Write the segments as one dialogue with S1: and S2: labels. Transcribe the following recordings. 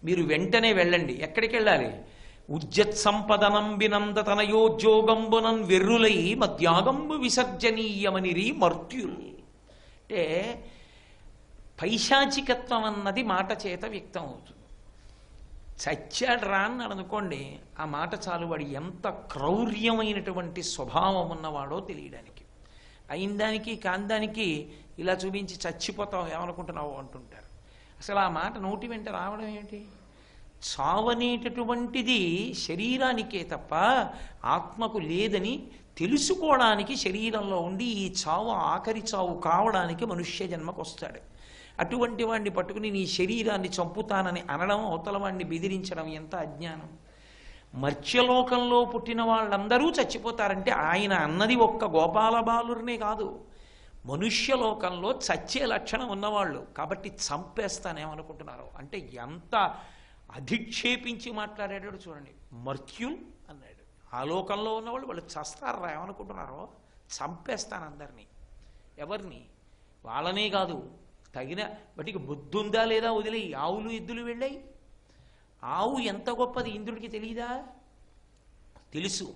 S1: మీరు వెంటనే వెళ్ళండి. ఎక్కడికి వెళ్ళాలి? ఉజ్జత్ సంపదనం వినంద తనయోద్యోగంబునన్ వెర్రులై మధ్యాగంబు విసర్జనీయమనిరి మర్త్యుల్. అంటే పైశాచికత్వం అన్నది మాట చేత వ్యక్తం అవుతుంది. చచ్చాడు రా అన్నాడు అనుకోండి, ఆ మాట చాలు వాడు ఎంత క్రౌర్యమైనటువంటి స్వభావం ఉన్నవాడో తెలియడానికి. అయిందానికి కాందానికి ఇలా చూపించి చచ్చిపోతావు ఏమనుకుంటున్నావు అంటుంటారు. అసలు ఆ మాట నోటి వెంట రావడం ఏమిటి? చావనేటటువంటిది శరీరానికే తప్ప ఆత్మకు లేదని తెలుసుకోవడానికి శరీరంలో ఉండి ఈ చావు ఆఖరి చావు కావడానికి మనుష్య జన్మకు వస్తాడు. అటువంటి వాడిని పట్టుకుని నీ శరీరాన్ని చంపుతానని అనడం, అవతల వాడిని బెదిరించడం ఎంత అజ్ఞానం. మర్త్యలోకంలో పుట్టిన వాళ్ళందరూ చచ్చిపోతారంటే ఆయన అన్నది ఒక్క గోపాల బాలుర్నే కాదు, మనుష్యలోకంలో చచ్చే లక్షణం ఉన్నవాళ్ళు. కాబట్టి చంపేస్తానేమనుకుంటున్నారు అంటే ఎంత అధిక్షేపించి మాట్లాడేటాడు చూడండి. మర్త్యుల్ అన్నాడు. ఆ లోకంలో ఉన్నవాళ్ళు వాళ్ళు చస్తారా ఏమనుకుంటున్నారో? చంపేస్తాను అందరినీ. ఎవరిని? వాళ్ళనే కాదు, తగిన వాటికి బుద్ధి ఉందా లేదా వదిలేయి. ఆవులు ఎద్దులు వెళ్ళాయి. ఆవు ఎంత గొప్పది ఇంద్రుడికి తెలియదా? తెలుసు.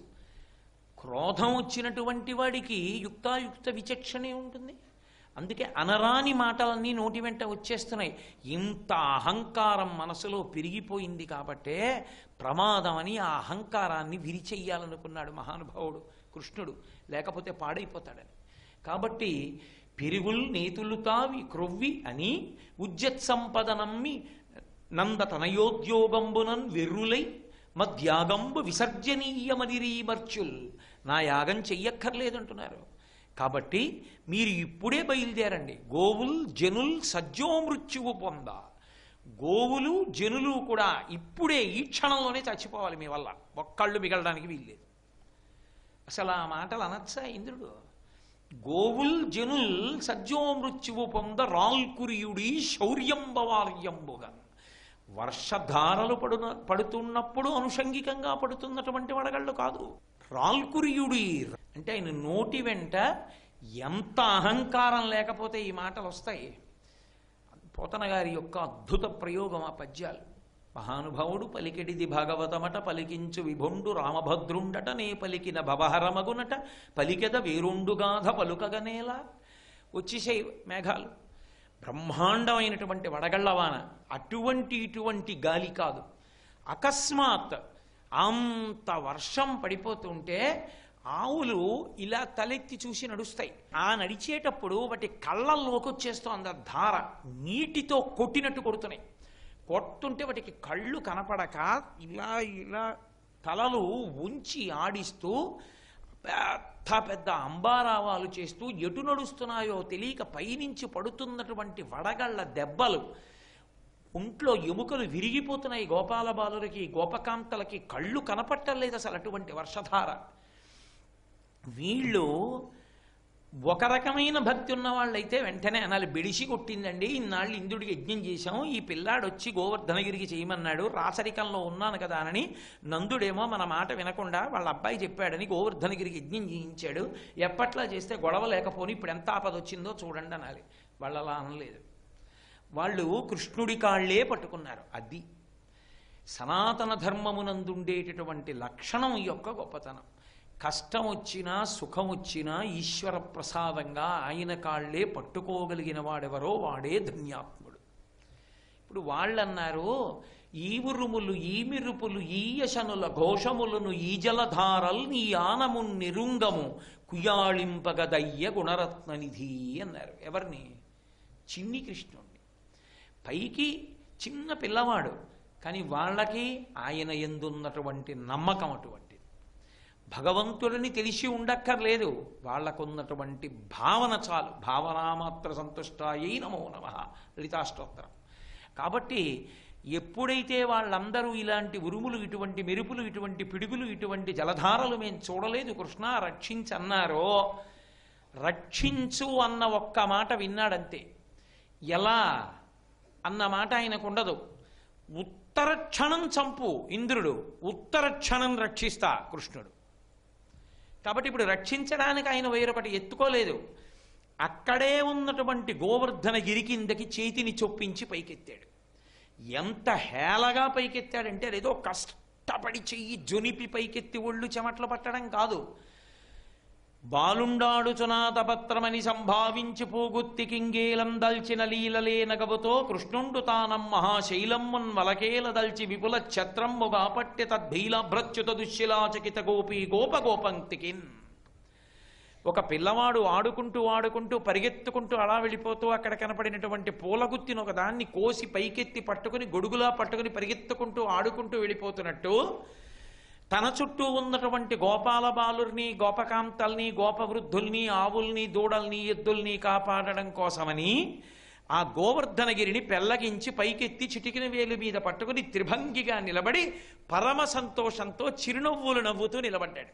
S1: క్రోధం వచ్చినటువంటి వాడికి యుక్తాయుక్త విచక్షణే ఉంటుంది. అందుకే అనరాని మాటలన్నీ నోటి వెంట వచ్చేస్తున్నాయి. ఇంత అహంకారం మనసులో పెరిగిపోయింది కాబట్టే ప్రమాదం అని ఆ అహంకారాన్ని విరిచెయ్యాలనుకున్నాడు మహానుభావుడు కృష్ణుడు, లేకపోతే పాడైపోతాడని. కాబట్టి పెరుగుల్ నేతులు తావి క్రొవ్వి అని ఉజ్జత్ సంపదనమ్మి నంద తనయోద్యోగంబునన్ వెర్రులై మధ్యాగంబు విసర్జనీయమనిరీ మర్చుల్. నా యాగం చెయ్యక్కర్లేదంటున్నారు. కాబట్టి మీరు ఇప్పుడే బయలుదేరండి. గోవుల్ జనుల్ సజ్జోమృత్యువు పొంద. గోవులు జనులు కూడా ఇప్పుడే ఈ క్షణంలోనే చచ్చిపోవాలి మీ వల్ల, ఒక్కళ్ళు మిగలడానికి వీల్లేదు. అసలు ఆ మాటలు అనొచ్చా ఇంద్రుడు? గోవుల్ జనుల్ సజ్జోమృత్యువు పొంద రాల్కురియుడి శౌర్యంబవార్యంబుగా. వర్షధారలు పడుతున్నప్పుడు అనుషంగికంగా పడుతున్నటువంటి వడగళ్ళు కాదు. రాల్కురియుడి అంటే ఆయన నోటి వెంట ఎంత అహంకారం లేకపోతే ఈ మాటలు వస్తాయి. పోతన గారి యొక్క అద్భుత ప్రయోగం ఆ పద్యాలు. మహానుభావుడు పలికెడిది భాగవతమట పలికించు విభుండు రామభద్రుండట నే పలికిన భవహరమగునట పలికెద వేరుండుగాధ పలుకగనేలా. వచ్చేసాయి మేఘాలు, బ్రహ్మాండమైనటువంటి వడగళ్లవాన. ఇటువంటి గాలి కాదు. అకస్మాత్ అంత వర్షం పడిపోతుంటే ఆవులు ఇలా తలెత్తి చూసి నడుస్తాయి. ఆ నడిచేటప్పుడు వాటి కళ్ళల్లోకి వచ్చేస్తోంది ఆ ధార, నీటితో కొట్టినట్టు కొడుతున్నాయి. కొట్టుంటే వాటికి కళ్ళు కనపడక ఇలా ఇలా తలలు ఉంచి ఆడిస్తూ పెద్ద పెద్ద అంబారావాలు చేస్తూ ఎటు నడుస్తున్నాయో తెలియక పైనుంచి పడుతున్నటువంటి వడగళ్ల దెబ్బలు ఒంట్లో ఎముకలు విరిగిపోతున్నాయి. గోపాల బాలులకి గోపకాంతలకి కళ్ళు కనపట్టలేదు అసలు అటువంటి వర్షధార. వీళ్ళు ఒక రకమైన భక్తి ఉన్న వాళ్ళైతే వెంటనే అనాలి, బెడిసి కొట్టిందండి, ఇన్నాళ్ళు ఇంద్రుడికి యజ్ఞం చేశాం, ఈ పిల్లాడు వచ్చి గోవర్ధనగిరికి చేయమన్నాడు, రాచరికంలో ఉన్నాను కదా అని నందుడేమో మన మాట వినకుండా వాళ్ళ అబ్బాయి చెప్పాడని గోవర్ధనగిరికి యజ్ఞం చేయించాడు, ఎప్పట్లా చేస్తే గొడవ లేకపోని ఇప్పుడు ఎంత ఆపద వచ్చిందో చూడండి అనాలి. వాళ్ళు అలా అనలేదు. వాళ్ళు కృష్ణుడి కాళ్లే పట్టుకున్నారు. అది సనాతన ధర్మమునందుండేటటువంటి లక్షణం యొక్క గొప్పతనం. కష్టం వచ్చినా సుఖం వచ్చినా ఈశ్వర ప్రసాదంగా ఆయన కాళ్లే పట్టుకోగలిగిన వాడెవరో వాడే ధన్యాత్ముడు. ఇప్పుడు వాళ్ళన్నారు, ఈ ఉరుములు ఈ మిరుపులు ఈ యశనుల ఘోషములను ఈ జలధారల్ నీ ఆనము నిరుంగము కుయాళింపగదయ్య గుణరత్ననిధి అన్నారు. ఎవరిని? చిన్ని కృష్ణుణ్ణి. పైకి చిన్న పిల్లవాడు, కానీ వాళ్ళకి ఆయన యందున్నటువంటి నమ్మకం అటువంటిది. భగవంతుడిని తెలిసి ఉండక్కర్లేదు, వాళ్లకున్నటువంటి భావన చాలు. భావనామాత్ర సంతుష్టాయై నమో నమః లలితాష్టోత్తరం. కాబట్టి ఎప్పుడైతే వాళ్ళందరూ ఇలాంటి ఉరుములు, ఇటువంటి మెరుపులు, ఇటువంటి పిడుగులు, ఇటువంటి జలధారలు మేము చూడలేదు కృష్ణ రక్షించన్నారో, రక్షించు అన్న ఒక్క మాట విన్నాడంతే. ఎలా అన్న మాట ఆయనకు ఉండదు. ఉత్తర క్షణం చంపు ఇంద్రుడు, ఉత్తర క్షణం రక్షిస్తా కృష్ణుడు. కాబట్టి ఇప్పుడు రక్షించడానికి ఆయన వేరొకటి ఎత్తుకోలేదు. అక్కడే ఉన్నటువంటి గోవర్ధన గిరి కిందకి చేతిని చొప్పించి పైకెత్తాడు. ఎంత హేళగా పైకెత్తాడంటే అదేదో కష్టపడి చెయ్యి జొనిపి పైకెత్తి ఒళ్ళు చెమట్లు పట్టడం కాదు. బాలుండాడుచునాతపత్రమని సంభావించి పూగుత్తి కింగేలం దల్చిన లీలలే నగవుతో కృష్ణుండు తానం మహాశైలమ్మున్ వలకేల దల్చి విపుల ఛత్రమ్ముగా పట్టి తద్భీలాభ్రచ్యుత దుశ్శిలాచకిత గోపీ గోపగోపంక్తికిన్. ఒక పిల్లవాడు ఆడుకుంటూ పరిగెత్తుకుంటూ అలా వెళ్ళిపోతూ అక్కడ కనపడినటువంటి పూలగుత్తిని ఒక దాన్ని కోసి పైకెత్తి పట్టుకుని గొడుగులా పట్టుకుని పరిగెత్తుకుంటూ ఆడుకుంటూ వెళ్ళిపోతున్నట్టు తన చుట్టూ ఉన్నటువంటి గోపాల బాలుర్ని, గోపకాంతల్ని, గోపవృద్ధుల్ని, ఆవుల్ని, దూడల్ని, ఎద్దుల్ని కాపాడడం కోసమని ఆ గోవర్ధనగిరిని పెళ్లగించి పైకెత్తి చిటికిన వేలు మీద పట్టుకుని త్రిభంగిగా నిలబడి పరమ సంతోషంతో చిరునవ్వులు నవ్వుతూ నిలబడ్డాడు.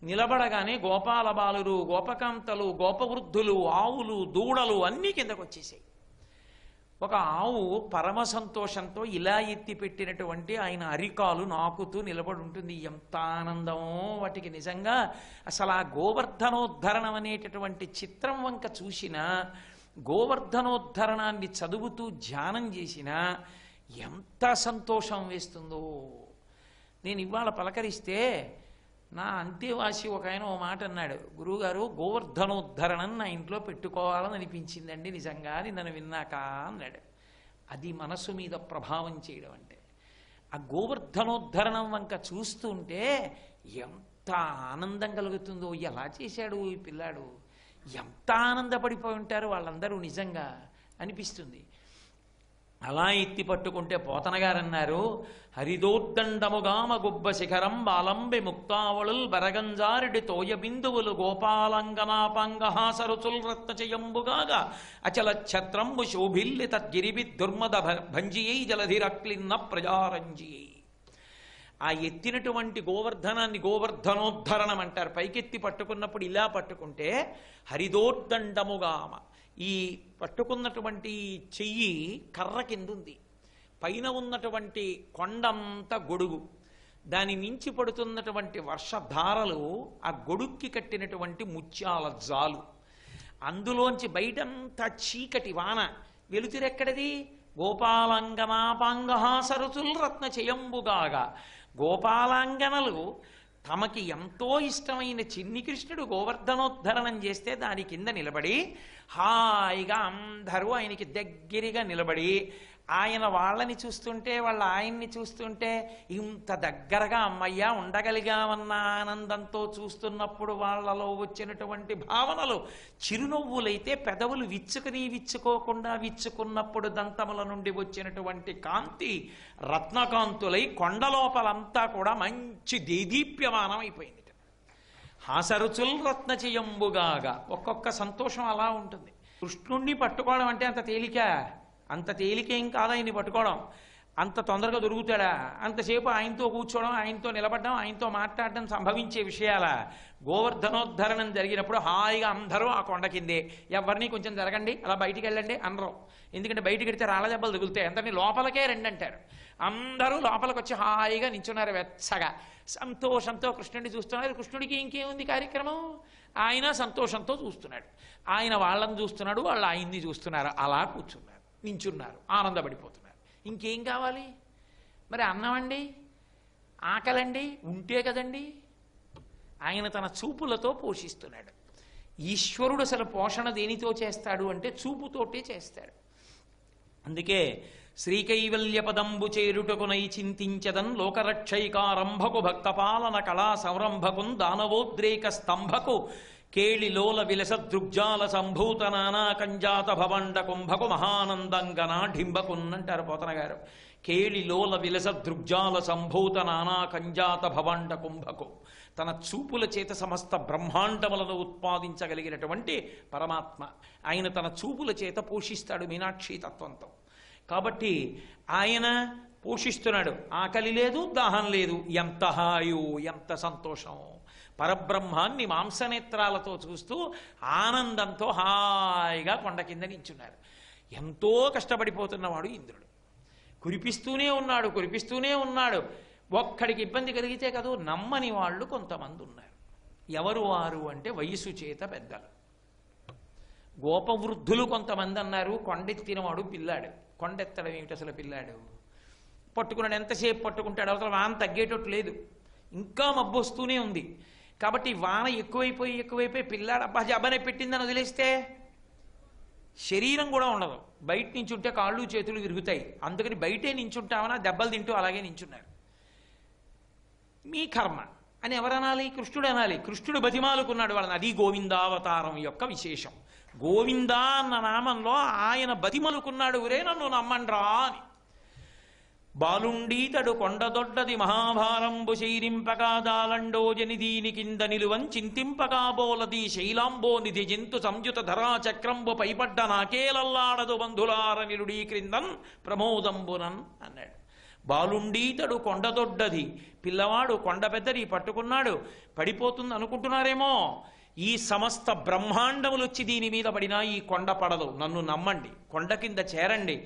S1: నిలబడగానే గోపాల బాలురు, గోపకాంతలు, గోపవృద్ధులు, ఆవులు, దూడలు అన్నీ కిందకు వచ్చేసాయి. ఒక ఆవు పరమ సంతోషంతో ఇలా ఎత్తి పెట్టినటువంటి ఆయన అరికాలు నాకుతూ నిలబడి ఉంటుంది. ఎంత ఆనందమో వాటికి నిజంగా. అసలు ఆ గోవర్ధనోద్ధరణం అనేటటువంటి చిత్రం వంక చూసినా, గోవర్ధనోద్ధరణాన్ని చదువుతూ ధ్యానం చేసినా ఎంత సంతోషం వేస్తుందో. నేను ఇవాళ పలకరిస్తే నా అంతేవాసి ఒక ఆయన ఓ మాట అన్నాడు, గురువుగారు గోవర్ధనోద్ధరణం నా ఇంట్లో పెట్టుకోవాలని అనిపించిందండి నిజంగా నన్ను విన్నాక అన్నాడు. అది మనసు మీద ప్రభావం చేయడం అంటే. ఆ గోవర్ధనోద్ధరణం వంక చూస్తూ ఉంటే ఎంత ఆనందం కలుగుతుందో. ఎలా చేశాడు ఈ పిల్లాడు, ఎంత ఆనందపడిపోయి ఉంటారు వాళ్ళందరూ నిజంగా అనిపిస్తుంది. అలా ఎత్తి పట్టుకుంటే పోతన గారు అన్నారు, హరిదోద్దండముగామ గుబ్బ శిఖరం బాలంబి ముక్తావళుల్ బరగంజారిడి తోయ బిందువులు గోపాలంగనాపాంగహాసరుచుల్ రత్నచయంబుగాగా అచల ఛత్రంబు శోభిల్లి తద్గిరిబి దుర్మద భంజియై జలధిరక్లిన్న ప్రజారంజియై. ఆ ఎత్తినటువంటి గోవర్ధనాన్ని గోవర్ధనోద్ధరణం అంటారు. పైకెత్తి పట్టుకున్నప్పుడు ఇలా పట్టుకుంటే హరిదోద్దండముగామ, ఈ పట్టుకున్నటువంటి చెయ్యి కర్ర కింద ఉంది, పైన ఉన్నటువంటి కొండంత గొడుగు, దాని మించి పడుతున్నటువంటి వర్షధారలు ఆ గొడుక్కి కట్టినటువంటి ముత్యాల జాలు, అందులోంచి బయటంతా చీకటి వాన, వెలుతురెక్కడిది? గోపాలంగనాపాంగహాసరుచుల్ రత్న చేయంబుగాగా. గోపాలాంగనలు తమకి ఎంతో ఇష్టమైన చిన్ని కృష్ణుడు గోవర్ధనోద్ధరణం చేస్తే దాని కింద నిలబడి హాయిగా అందరూ ఆయనకి దగ్గరగా నిలబడి ఆయన వాళ్ళని చూస్తుంటే, వాళ్ళ ఆయన్ని చూస్తుంటే ఇంత దగ్గరగా అమ్మయ్యా ఉండగలిగామన్న ఆనందంతో చూస్తున్నప్పుడు వాళ్ళలో వచ్చినటువంటి భావనలు చిరునవ్వులైతే పెదవులు విచ్చుకోకుండా విచ్చుకున్నప్పుడు దంతముల నుండి వచ్చినటువంటి కాంతి రత్నకాంతులై కొండలోపలంతా కూడా మంచి దేదీప్యమానం అయిపోయింది. హాసరుచుల్ రత్నచయంబుగాగా. ఒక్కొక్క సంతోషం అలా ఉంటుంది. కృష్ణుణ్ణి పట్టుకోవడం అంటే అంత తేలికేం కాదు. ఆయన్ని పట్టుకోవడం అంత తొందరగా దొరుకుతాడా? అంతసేపు ఆయనతో కూర్చోవడం, ఆయనతో నిలబడడం, ఆయనతో మాట్లాడడం సంభవించే విషయాల. గోవర్ధనోద్ధరణం జరిగినప్పుడు హాయిగా అందరూ ఆ కొండ కిందే, ఎవరిని కొంచెం జరగండి, అలా బయటికి వెళ్ళండి అనరు. ఎందుకంటే బయటికి వెడితే రాళ్ళ దెబ్బలు తగులుతాయి. అందరినీ లోపలికే రండి అంటారు. అందరూ లోపలికి వచ్చి హాయిగా నించున్నారు వెచ్చగా, సంతోషంతో కృష్ణుడిని చూస్తున్నారు. కృష్ణుడికి ఇంకేముంది కార్యక్రమం? ఆయన సంతోషంతో చూస్తున్నాడు. ఆయన వాళ్ళని చూస్తున్నాడు, వాళ్ళు ఆయన్ని చూస్తున్నారు. అలా కూర్చున్నారు, నించున్నారు, ఆనందపడిపోతున్నారు. ఇంకేం కావాలి? మరి అన్నమండి, ఆకలండి ఉంటే కదండి. ఆయన తన చూపులతో పోషిస్తున్నాడు. ఈశ్వరుడు అసలు పోషణ దేనితో చేస్తాడు అంటే చూపుతోటే చేస్తాడు. అందుకే శ్రీకైవల్య పదంబు చేరుటకునై చింతించదన్ లోకరక్షైకారంభకు భక్తపాలన కళా సంరంభకున్ దానవోద్రేక స్తంభకు కేళిలోల విలస దృగ్జాల సంభూత నానా కంజాత భవండ కుంభకు మహానందంగనా ఢింబకున్నంటారు పోతన గారు. కేళిలోల విలస దృగ్జాల సంభూత నానా కంజాత భవండ కుంభకు. తన చూపుల చేత సమస్త బ్రహ్మాండములను ఉత్పాదించగలిగినటువంటి పరమాత్మ. ఆయన తన చూపుల చేత పోషిస్తాడు మీనాక్షి తత్వంతో. కాబట్టి ఆయన పోషిస్తున్నాడు. ఆకలి లేదు, దాహం లేదు. ఎంత హాయో, ఎంత సంతోషం. పరబ్రహ్మాన్ని మాంసనేత్రాలతో చూస్తూ ఆనందంతో హాయిగా కొండ కింద నించున్నారు. ఎంతో కష్టపడిపోతున్నవాడు ఇంద్రుడు. కురిపిస్తూనే ఉన్నాడు. ఒక్కడికి ఇబ్బంది కలిగితే కదూ, నమ్మని వాళ్ళు కొంతమంది ఉన్నారు. ఎవరు వారు అంటే వయసు చేత పెద్దలు. గోపవృద్ధులు కొంతమంది అన్నారు, కొండెత్తినవాడు పిల్లాడు. కొండెత్తడం ఏమిటి అసలు పిల్లాడు? పట్టుకున్నాడు, ఎంతసేపు పట్టుకుంటాడు? అవతల వాన తగ్గేటట్టు లేదు, ఇంకా మబ్బు వస్తూనే ఉంది. కాబట్టి వాన ఎక్కువైపోయి పిల్లాడు అబ్బా జబ్బనే పెట్టిందని వదిలేస్తే శరీరం కూడా ఉండదు. బయట నించుంటే కాళ్ళు చేతులు విరుగుతాయి. అందుకని బయటే నించుంటామని దెబ్బలు తింటూ అలాగే నించున్నారు. మీ కర్మ అని ఎవరనాలి? కృష్ణుడు అనాలి. కృష్ణుడు బతిమాలుకున్నాడు వాళ్ళని. అది గోవిందావతారం యొక్క విశేషం. గోవిందా అన్న నామంలో ఆయన బతిమలుకున్నాడు, ఒరే నన్ను నమ్మండ్రా అని. బాలుండీతడు కొండదొడ్డది మహాభారంబు శైరింపకాదాలండో జనిదీని కింద నిలువన్ చింతింపకాబోలది శైలాంబో నిధి జంతు సంయుత ధరాచక్రంబు పైపడ్డ నాకేలల్లాడదు బంధులార నిలుడీ క్రిందన్ ప్రమోదంబునన్ అన్నాడు. బాలుండీతడు కొండదొడ్డది, పిల్లవాడు కొండ పెద్దది పట్టుకున్నాడు. పడిపోతుంది అనుకుంటున్నారేమో, ఈ సమస్త బ్రహ్మాండములు వచ్చి దీని మీద పడినా ఈ కొండ పడదు, నన్ను నమ్మండి, కొండ కింద చేరండి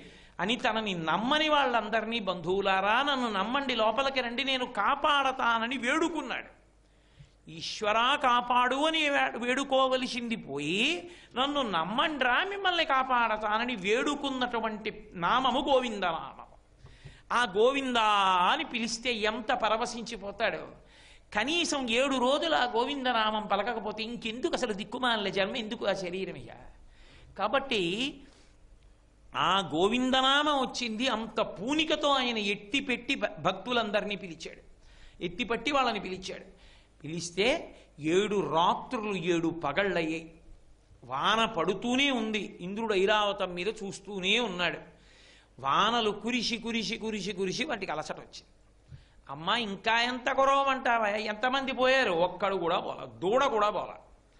S1: అని తనని నమ్మని వాళ్ళందరినీ బంధువులారా నన్ను నమ్మండి, లోపలికి రండి, నేను కాపాడతానని వేడుకున్నాడు. ఈశ్వరా కాపాడు అని వేడుకోవలసింది పోయి నన్ను నమ్మండ్రా మిమ్మల్ని కాపాడతానని వేడుకున్నటువంటి నామము గోవిందనామం. ఆ గోవిందా అని పిలిస్తే ఎంత పరవశించిపోతాడు. కనీసం 7 రోజులు ఆ గోవిందనామం పలకకపోతే ఇంకెందుకు అసలు దిక్కుమాల జన్మ, ఎందుకు ఆ శరీరమయ్య? కాబట్టి ఆ గోవిందనామం వచ్చింది. అంత పూనికతో ఆయన ఎత్తిపెట్టి భక్తులందరినీ పిలిచాడు, ఎత్తిపట్టి వాళ్ళని పిలిచాడు. పిలిస్తే 7 రాత్రులు 7 పగళ్ళయ్యాయి. వాన పడుతూనే ఉంది. ఇంద్రుడు ఐరావతం మీద చూస్తూనే ఉన్నాడు. వానలు కురిసి కురిసి కురిసి కురిసి వాటికి అలసట వచ్చింది. అమ్మ ఇంకా ఎంత కురవమంటావా? ఎంతమంది పోయారు? ఒక్కడు కూడా పోలా, దూడ కూడా పోలా.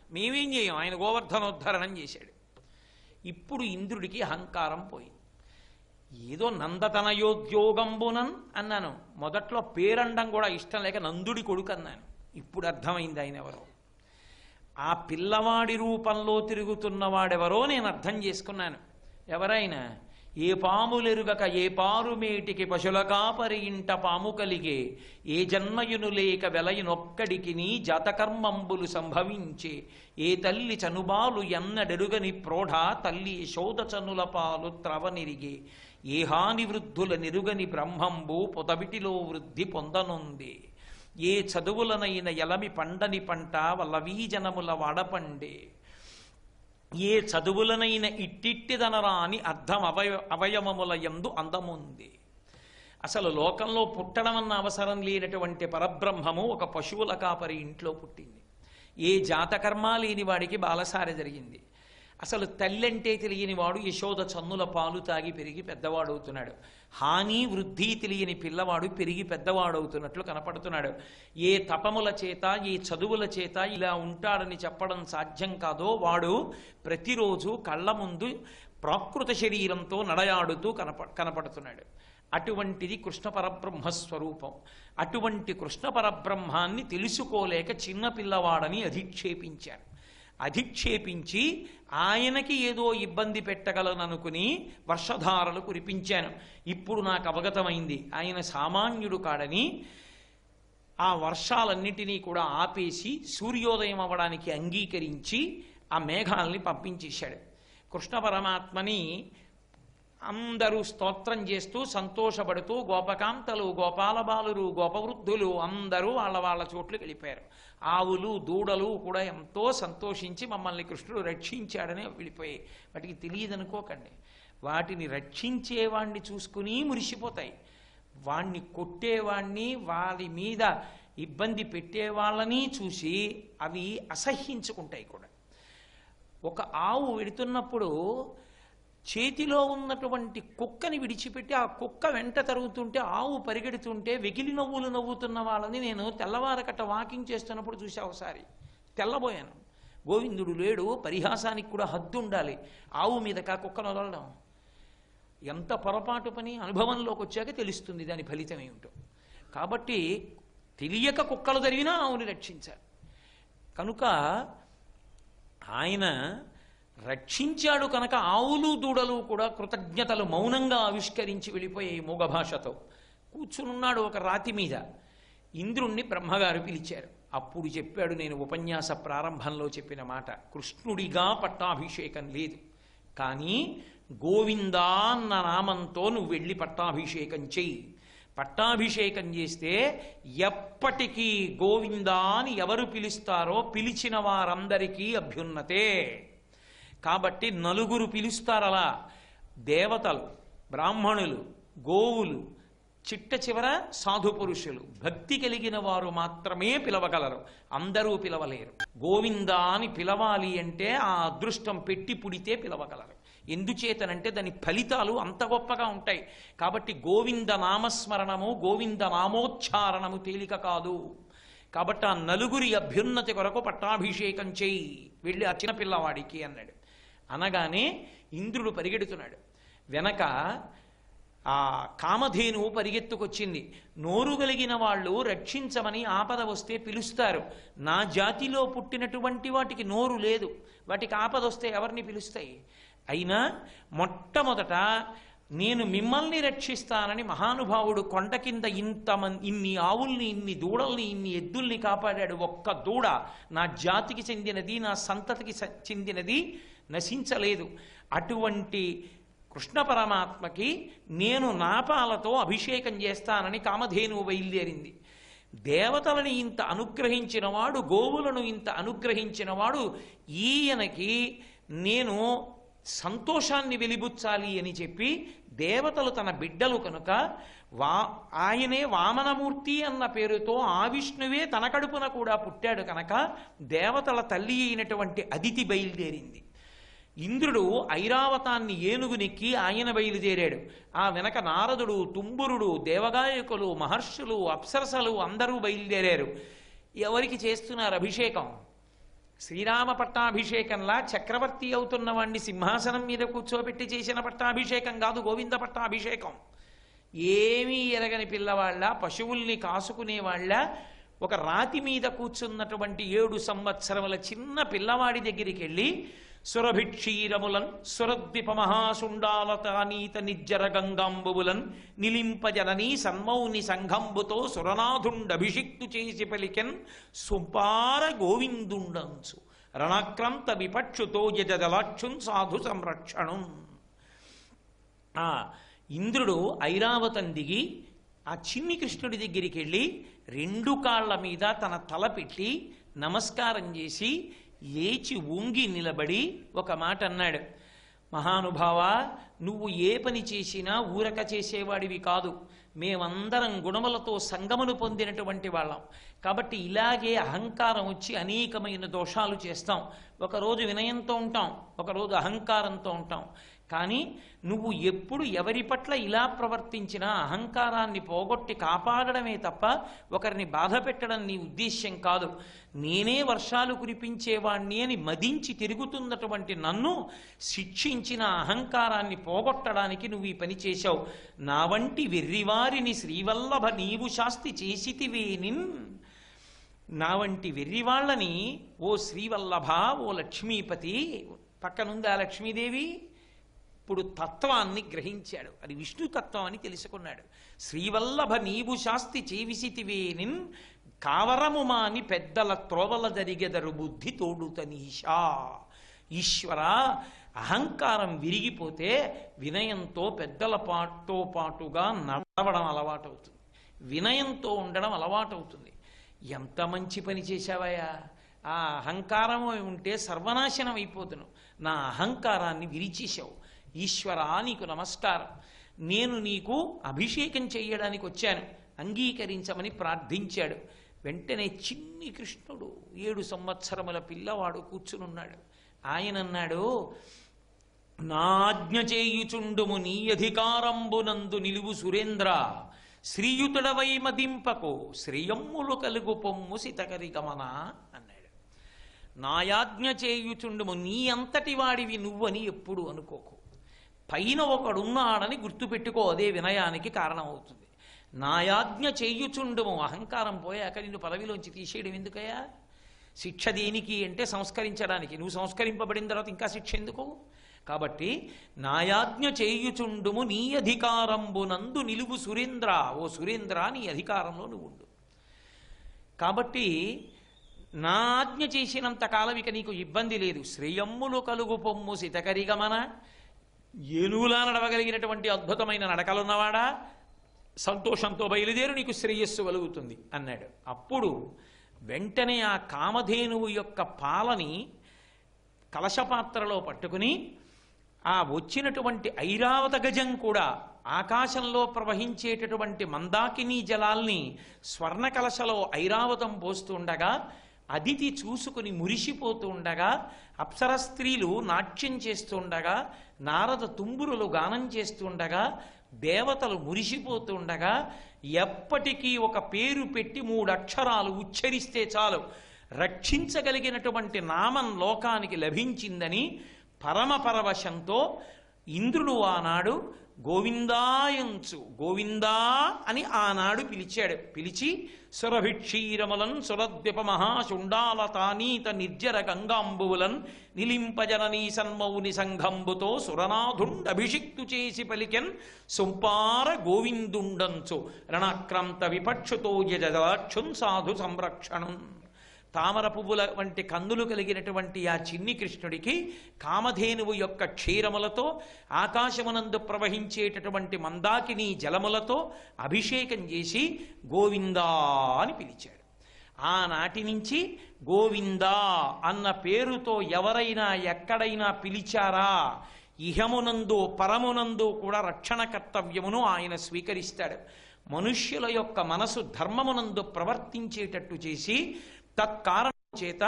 S1: మేమేం చేయం? ఆయన గోవర్ధనోద్ధరణం చేశాడు. ఇప్పుడు ఇంద్రుడికి అహంకారం పోయింది. ఏదో నందతనయోద్యోగంబునన్ అన్నాను, మొదట్లో పేరండం కూడా ఇష్టం లేక నందుడి కొడుకు అన్నాను. ఇప్పుడు అర్థమైంది ఆయన ఎవరో. ఆ పిల్లవాడి రూపంలో తిరుగుతున్నవాడెవరో నేను అర్థం చేసుకున్నాను. ఎవరైనా ఏ పాములెరుగక ఏ పారుమేటికి పశుల కాపరి ఇంట పాము కలిగే, ఏ జన్మయును లేక వెలయునొక్కడికి నీ జాతకర్మంబులు సంభవించే, ఏ తల్లి చనుబాలు ఎన్నడెరుగని ప్రోఢ తల్లి యశోద చనుల పాలు త్రవనిరిగే, ఏ హాని వృద్ధుల నిరుగని బ్రహ్మంబు పొదవిటిలో వృద్ధి పొందనుంది, ఏ చదువులనైన ఎలమి పండని పంట వల్లవీజనముల వాడపండే, ఏ చదువులనైన ఇట్టిట్టిదనరా అని అర్థం అవయవముల యందు అందముంది. అసలు లోకంలో పుట్టడం అన్న అవసరం లేనటువంటి పరబ్రహ్మము ఒక పశువుల కాపరి ఇంట్లో పుట్టింది. ఏ జాతకర్మ లేని వాడికి బాలసారి జరిగింది. అసలు తల్లి అంటే తెలియని వాడు యశోద చన్నుల పాలు తాగి పెరిగి పెద్దవాడవుతున్నాడు. హాని వృద్ధి తెలియని పిల్లవాడు పెరిగి పెద్దవాడవుతున్నట్లు కనపడుతున్నాడు. ఏ తపముల చేత ఏ చదువుల చేత ఇలా ఉంటాడని చెప్పడం సాధ్యం కాదో వాడు ప్రతిరోజు కళ్ళ ముందు ప్రాకృత శరీరంతో నడయాడుతూ కనపడుతున్నాడు. అటువంటిది కృష్ణ పరబ్రహ్మస్వరూపం. అటువంటి కృష్ణ పరబ్రహ్మాన్ని తెలుసుకోలేక చిన్నపిల్లవాడని అధిక్షేపించారు. అధిక్షేపించి ఆయనకి ఏదో ఇబ్బంది పెట్టగలననుకుని వర్షధారలు కురిపించాను. ఇప్పుడు నాకు అవగతమైంది ఆయన సామాన్యుడు కాడని. ఆ వర్షాలన్నిటినీ కూడా ఆపేసి సూర్యోదయం అవ్వడానికి అంగీకరించి ఆ మేఘాలని పంపించేశాడు. కృష్ణ పరమాత్మని అందరూ స్తోత్రం చేస్తూ సంతోషపడుతూ గోపకాంతలు, గోపాలబాలురు, గోపవృద్ధులు అందరూ వాళ్ళ చోట్లకు వెళ్ళిపోయారు. ఆవులు దూడలు కూడా ఎంతో సంతోషించి మమ్మల్ని కృష్ణుడు రక్షించాడని వెళ్ళిపోయాయి. వాటికి తెలియదనుకోకండి. వాటిని రక్షించేవాణ్ణి చూసుకుని మురిసిపోతాయి. వాణ్ణి కొట్టేవాణ్ణి, వారి మీద ఇబ్బంది పెట్టేవాళ్ళని చూసి అవి అసహ్యించుకుంటాయి కూడా. ఒక ఆవు వెడుతున్నప్పుడు చేతిలో ఉన్నటువంటి కుక్కని విడిచిపెట్టి ఆ కుక్క వెంట తరుగుతుంటే ఆవు పరిగెడుతుంటే వెకిలి నవ్వులు నవ్వుతున్న వాళ్ళని నేను తెల్లవారకట్ట వాకింగ్ చేస్తున్నప్పుడు చూసా. ఒకసారి తెల్లబోయాను. గోవిందుడు లేడు, పరిహాసానికి కూడా హద్దు ఉండాలి. ఆవు మీదకా కుక్కను వదలడం ఎంత పొరపాటు పని. అనుభవంలోకి వచ్చాక తెలుస్తుంది దాని ఫలితం ఏమిటో. కాబట్టి తెలియక కుక్కలు జరిగినా ఆవుని రక్షించాలి. కనుక ఆయన రక్షించాడు కనుక ఆవులు దూడలు కూడా కృతజ్ఞతలు మౌనంగా ఆవిష్కరించి వెళ్ళిపోయాయి మూగ భాషతో. కూర్చునున్నాడు ఒక రాతి మీద. ఇంద్రుణ్ణి బ్రహ్మగారు పిలిచారు. అప్పుడు చెప్పాడు, నేను ఉపన్యాస ప్రారంభంలో చెప్పిన మాట, కృష్ణుడిగా పట్టాభిషేకం లేదు, కానీ గోవిందా అన్న నామంతో నువ్వు వెళ్ళి పట్టాభిషేకం చెయ్యి. పట్టాభిషేకం చేస్తే ఎప్పటికీ గోవిందా అని ఎవరు పిలుస్తారో పిలిచిన వారందరికీ అభ్యున్నతే. కాబట్టి నలుగురు పిలుస్తారు అలా, దేవతలు, బ్రాహ్మణులు, గోవులు, చిట్ట చివర సాధు పురుషులు. భక్తి కలిగిన వారు మాత్రమే పిలవగలరు, అందరూ పిలవలేరు. గోవిందా అని పిలవాలి అంటే ఆ అదృష్టం పెట్టి పుడితే పిలవగలరు. ఎందుచేతనంటే దాని ఫలితాలు అంత గొప్పగా ఉంటాయి. కాబట్టి గోవింద నామస్మరణము, గోవింద నామోచ్చారణము తేలిక కాదు. కాబట్టి ఆ నలుగురి అభ్యున్నతి కొరకు పట్టాభిషేకం చేయి, వెళ్ళి ఆ చిన్నపిల్లవాడికి అన్నాడు. అనగానే ఇంద్రుడు పరిగెడుతున్నాడు. వెనక ఆ కామధేనువు పరిగెత్తుకొచ్చింది. నోరు కలిగిన వాళ్ళు రక్షించమని ఆపద వస్తే పిలుస్తారు. నా జాతిలో పుట్టినటువంటి వాటికి నోరు లేదు, వాటికి ఆపద వస్తే ఎవరిని పిలుస్తాయి? అయినా మొట్టమొదట నేను మిమ్మల్ని రక్షిస్తానని మహానుభావుడు కొండ కింద ఇన్ని ఆవుల్ని, ఇన్ని దూడల్ని, ఇన్ని ఎద్దుల్ని కాపాడాడు. ఒక్క దూడ నా జాతికి చెందినది, నా సంతతికి చెందినది నశించలేదు. అటువంటి కృష్ణ పరమాత్మకి నేను నాపాలతో అభిషేకం చేస్తానని కామధేనువు బయలుదేరింది. దేవతలని ఇంత అనుగ్రహించినవాడు, గోవులను ఇంత అనుగ్రహించినవాడు, ఈయనకి నేను సంతోషాన్ని వెలిబుచ్చాలి అని చెప్పి దేవతలు తన బిడ్డలు కనుక ఆయనే వామనమూర్తి అన్న పేరుతో ఆ విష్ణువే తన కడుపున కూడా పుట్టాడు కనుక దేవతల తల్లి అయినటువంటి అదితి బయలుదేరింది. ఇంద్రుడు ఐరావతాన్ని ఏనుగునెక్కి ఆయన బయలుదేరాడు. ఆ వెనక నారదుడు, తుంబురుడు, దేవగాయకులు, మహర్షులు, అప్సరసలు అందరూ బయలుదేరారు. ఎవరికి చేస్తున్నారు అభిషేకం? శ్రీరామ పట్టాభిషేకంలా చక్రవర్తి అవుతున్న వాణ్ణి సింహాసనం మీద కూర్చోబెట్టి చేసిన పట్టాభిషేకం కాదు గోవింద పట్టాభిషేకం. ఏమీ ఎరగని పిల్లవాళ్ళ, పశువుల్ని కాసుకునేవాళ్ళ, ఒక రాతి మీద కూర్చున్నటువంటి 7 సంవత్సరముల చిన్న పిల్లవాడి దగ్గరికి వెళ్ళి సురభిక్షీరములన్ సురద్విప మహాసుండాలతానీత నిజ్జర గంగాంబువులన్ నిలింపజననీ సన్మౌని సంఘంబుతో సురనాథుండభిషిక్తు చేసి పలికెన్ సుంపార గోవిందుండంచు రణక్రంత విపక్షుతో యజలాక్షున్ సాధు సంరక్షణం. ఆ ఇంద్రుడు ఐరావతం దిగి ఆ చిన్ని కృష్ణుడి దగ్గరికి వెళ్ళి 2 కాళ్ల మీద తన తల పెట్టి నమస్కారం చేసి లేచి వంగి నిలబడి ఒక మాట అన్నాడు. మహానుభావా, నువ్వు ఏ పని చేసినా ఊరక చేసేవాడివి కాదు. మేమందరం గుణములతో సంగమును పొందినటువంటి వాళ్ళం. కాబట్టి ఇలాగే అహంకారం వచ్చి అనేకమైన దోషాలు చేస్తాం. ఒకరోజు వినయంతో ఉంటాం, ఒకరోజు అహంకారంతో ఉంటాం. కానీ నువ్వు ఎప్పుడు ఎవరి పట్ల ఇలా ప్రవర్తించినా అహంకారాన్ని పోగొట్టి కాపాడడమే తప్ప ఒకరిని బాధ పెట్టడం నీ ఉద్దేశ్యం కాదు. నేనే వర్షాలు కురిపించేవాణ్ణి అని మదించి తిరుగుతున్నటువంటి నన్ను శిక్షించిన అహంకారాన్ని పోగొట్టడానికి నువ్వు ఈ పని చేశావు. నా వంటి వెర్రివారిని శ్రీవల్లభ నీవు శాస్తి చేసితివేనిన్. నా వంటి వెర్రివాళ్ళని ఓ శ్రీవల్లభ, ఓ లక్ష్మీపతి, పక్కనుంది ఆ లక్ష్మీదేవి. ఇప్పుడు తత్వాన్ని గ్రహించాడు, అది విష్ణు తత్వం అని తెలుసుకున్నాడు. శ్రీవల్లభ నీవు శాస్తి చేవిసితివేనిన్ కావరము మాని పెద్దల త్రోవల జరిగెదరు బుద్ధి తోడుతనీషా. ఈశ్వర, అహంకారం విరిగిపోతే వినయంతో పెద్దల పాటుతో పాటుగా నడవడం అలవాటవుతుంది, వినయంతో ఉండడం అలవాటవుతుంది. ఎంత మంచి పని చేశావయ్యా! ఆ అహంకారం ఉంటే సర్వనాశనం అయిపోతును. నా అహంకారాన్ని విరిచేశావు. ఈశ్వరా, నీకు నమస్కారం. నేను నీకు అభిషేకం చేయడానికి వచ్చాను, అంగీకరించమని ప్రార్థించాడు. వెంటనే చిన్ని కృష్ణుడు 7 సంవత్సరముల పిల్లవాడు కూర్చునున్నాడు. ఆయన అన్నాడు, నా ఆజ్ఞ చేయుచుండుము నీ అధికారంబునందు నిలువు సురేంద్ర, శ్రీయుతుడవై మదింపకు శ్రేయమ్ములు కలుగు పొమ్ము సితకరి గమన అన్నాడు. నాయాజ్ఞ చేయుచుండుము, నీ అంతటి వాడివి నువ్వని ఎప్పుడు అనుకోకు. పైన ఒకడున్నాడని గుర్తుపెట్టుకో, అదే వినయానికి కారణమవుతుంది. నాయాజ్ఞ చేయుచుండుము, అహంకారం పోయాక నిన్ను పదవిలోంచి తీసేయడం ఎందుకయ్యా? శిక్ష దేనికి అంటే సంస్కరించడానికి. నువ్వు సంస్కరింపబడిన తర్వాత ఇంకా శిక్ష ఎందుకు? కాబట్టి నాయాజ్ఞ చేయుచుండుము నీ అధికారంబునందు నిలువు సురేంద్ర, ఓ సురేంద్ర, నీ అధికారంలో నువ్వు ఉండు. కాబట్టి నా ఆజ్ఞ చేసినంత కాలం ఇక నీకు ఇబ్బంది లేదు. శ్రేయమ్ములు కలుగు పొమ్ము సితకరిగమన, ఏనుగులా నడవగలిగినటువంటి అద్భుతమైన నడకలున్నవాడా, సంతోషంతో బయలుదేరు, నీకు శ్రేయస్సు కలుగుతుంది అన్నాడు. అప్పుడు వెంటనే ఆ కామధేనువు యొక్క పాలని కలశపాత్రలో పట్టుకుని ఆ వచ్చినటువంటి ఐరావత గజం కూడా ఆకాశంలో ప్రవహించేటటువంటి మందాకినీ జలాల్ని స్వర్ణ కలశలో ఐరావతం పోస్తూ ఉండగా అదితి చూసుకుని మురిసిపోతూ ఉండగా, అప్సర స్త్రీలు నాట్యం చేస్తుండగా, నారద తుంబురులు గానం చేస్తుండగా, దేవతలు మురిసిపోతూ ఉండగా, ఎప్పటికీ ఒక పేరు పెట్టి 3 అక్షరాలు ఉచ్చరిస్తే చాలు రక్షించగలిగినటువంటి నామం లోకానికి లభించిందని పరమ పరవశంతో ఇంద్రుడు ఆనాడు గోవిందాయంచు గోవిందా అని ఆనాడు పిలిచాడు. పిలిచి సురభిక్షీరములన్ సురద్విప మహాశుండాలతానీత నిర్జర గంగాంబువులన్ నిలింపజననీ సన్మౌని సంఘంబుతో సురనాథుండభిషిక్తు చేసి పలికెన్ సొంపార గోవిందుండంచు రణాక్రాంత విపక్షుతో యజదాక్షున్ సాధు సంరక్షణం. తామర పువ్వుల వంటి కన్నులు కలిగినటువంటి ఆ చిన్ని కృష్ణుడికి కామధేనువు యొక్క క్షీరములతో ఆకాశమునందు ప్రవహించేటటువంటి మందాకిని జలములతో అభిషేకం చేసి గోవిందా అని పిలిచాడు. ఆనాటి నుంచి గోవిందా అన్న పేరుతో ఎవరైనా ఎక్కడైనా పిలిచారా, ఇహమునందు పరమునందు కూడా రక్షణ కర్తవ్యమును ఆయన స్వీకరిస్తాడు. మనుష్యుల యొక్క మనసు ధర్మమునందు ప్రవర్తించేటట్టు చేసి తత్కారణం చేత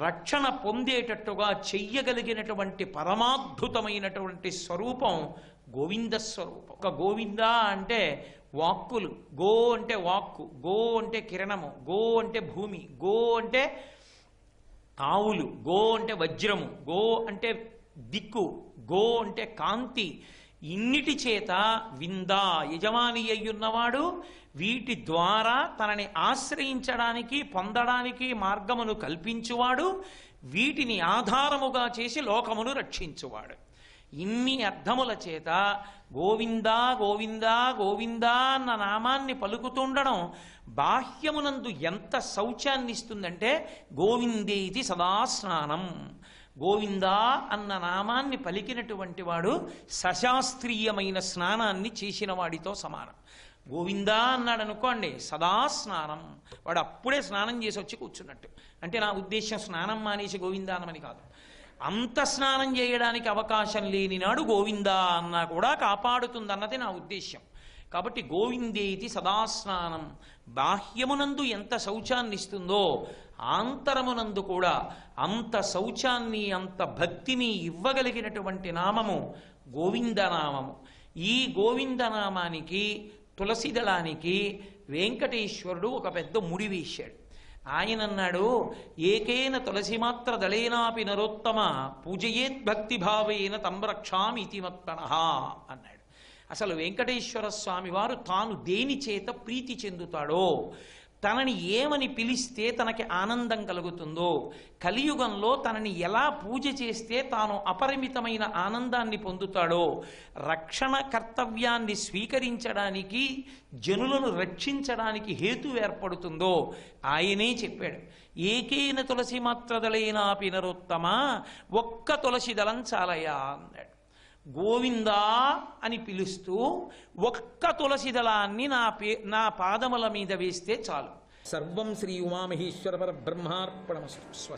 S1: రక్షణ పొందేటట్టుగా చెయ్యగలిగినటువంటి పరమాద్భుతమైనటువంటి స్వరూపం గోవింద స్వరూపం. ఒక గోవింద అంటే వాక్కులు, గో అంటే వాక్కు, గో అంటే కిరణము, గో అంటే భూమి, గో అంటే ఆవులు, గో అంటే వజ్రము, గో అంటే దిక్కు, గో అంటే కాంతి. ఇన్నిటి చేత విందా యజమాని అయ్యున్నవాడు వీటి ద్వారా తనని ఆశ్రయించడానికి పొందడానికి మార్గమును కల్పించువాడు, వీటిని ఆధారముగా చేసి లోకమును రక్షించువాడు. ఇన్ని అర్థముల చేత గోవిందా గోవిందా గోవిందా అన్న నామాన్ని పలుకుతుండడం బాహ్యమునందు ఎంత శౌచాన్ని ఇస్తుందంటే గోవిందేతి సదా స్నానం. గోవిందా అన్న నామాన్ని పలికినటువంటి వాడు సశాస్త్రీయమైన స్నానాన్ని చేసిన వాడితో సమానం. గోవిందా అన్నాడు అనుకోండి, సదా స్నానం, వాడు అప్పుడే స్నానం చేసి వచ్చి కూర్చున్నట్టు. అంటే నా ఉద్దేశం స్నానం మానేసి గోవిందా అనమని కాదు. అంత స్నానం చేయడానికి అవకాశం లేని నాడు గోవిందా అన్నా కూడా కాపాడుతుందన్నది నా ఉద్దేశం. కాబట్టి గోవిందేతి సదాస్నానం బాహ్యమునందు ఎంత శౌచాన్ని ఇస్తుందో ఆంతరమునందు కూడా అంత శౌచాన్ని అంత భక్తిని ఇవ్వగలిగినటువంటి నామము గోవిందనామము. ఈ గోవిందనామానికి తులసిదళానికి వెంకటేశ్వరుడు ఒక పెద్ద ముడి వేశాడు. ఆయన అన్నాడు, ఏకేన తులసిమాత్ర దళేనాపి నరోత్తమ పూజయేద్భక్తిభావేన తంరక్షామి ఇతి మత్పణః అన్నాడు. అసలు వెంకటేశ్వర స్వామి వారు తాను దేని చేత ప్రీతి చెందుతాడో, తనని ఏమని పిలిస్తే తనకి ఆనందం కలుగుతుందో, కలియుగంలో తనని ఎలా పూజ చేస్తే తాను అపరిమితమైన ఆనందాన్ని పొందుతాడో, రక్షణ కర్తవ్యాన్ని స్వీకరించడానికి జనులను రక్షించడానికి హేతు ఏర్పడుతుందో ఆయనే చెప్పాడు. ఏకేన తులసి మాత్రదళేనాపి నరోత్తమ, ఒక్క తులసి దళం చాలయా అన్నాడు. గోవిందా అని పిలుస్తూ ఒక్క తులసి దళాన్ని నా పాదముల మీద వేస్తే చాలు. సర్వం శ్రీ ఉమామహేశ్వర పరబ్రహ్మార్పణమస్తు.